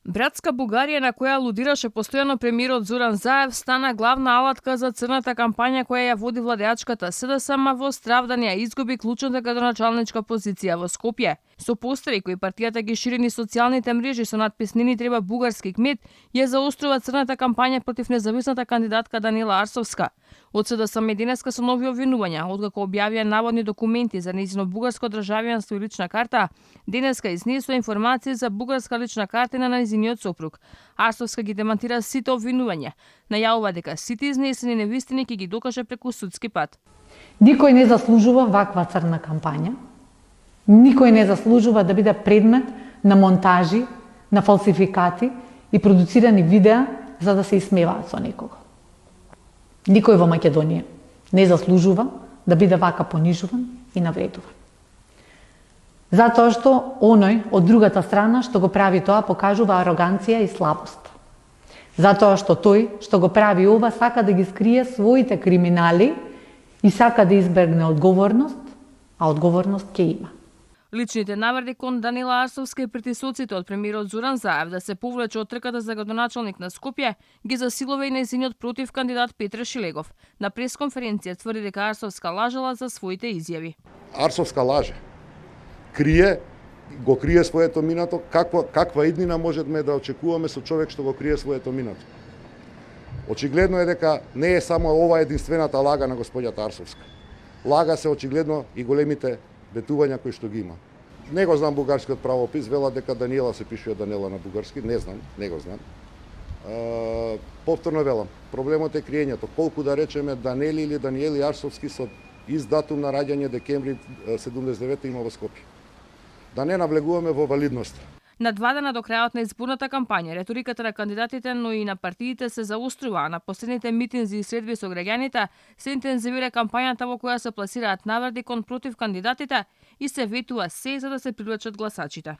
Братска Бугарија, на која алудираше постојано премиерот Зоран Заев, стана главна алатка за црната кампања која ја води владеачката СДСМ во страв да не ја изгуби клучната градоначалничка позиција во Скопје. Со постери кои партијата ги шири низ социјалните мрежи со надпис "Не ни треба бугарски кмет", ја заострува црната кампања против независната кандидатка Даниела Арсовска. Од СДСМ денеска со нови обвинувања, откако објавија наводни документи за нејзино бугарско државјанство и лична карта, денеска изнесува информации за бугарска лична карта на нејзиниот сопруг. Арсовска ги демантира сите обвинувања, најавува дека сите изнесени невистини ќе ги докаже преку судски пат. Никој не заслужува ваква црна кампања. Никој не заслужува да биде предмет на монтажи, на фалсификати и продуцирани видеа за да се исмеваат со некого. Никој во Македонија не заслужува да биде вака понижуван и навредуван. Затоа што оној од другата страна што го прави тоа покажува ароганција и слабост. Затоа што тој што го прави ова сака да ги скрие своите криминали и сака да избегне одговорност, а одговорност ќе има. Личните навреди кон Даниела Арсовска и притисоците од премиерот Зоран Заев да се повлече од трката за градоначалник на Скопје ги засилува и нејзиниот против кандидат Петре Шилегов. На пресконференција тврди дека Арсовска лажела за своите изјави. Арсовска лаже. Го крие своето минато. Каква иднина можеме да очекуваме со човек што го крие своето минато? Очигледно е дека не е само ова единствената лага на господјата Арсовска. Лага се очигледно и големите ветувања кои што ги има. Не го знам бугарскиот правопис, велат дека Даниела се пишува Даниела на бугарски, не знам, не го знам. Повторно велам, проблемот е криењето. Колку да речеме Данели или Даниели Арсовски со издатум на раѓање декември 79 има во Скопје. Да не навлегуваме во валидност. На 2 дена до крајот на изборната кампања, реториката на кандидатите, но и на партиите се заострува, а на последните митинзи и средби со граѓаните се интензивира кампањата во која се пласираат навреди кон против кандидатите и се ветува се за да се привлечат гласачите.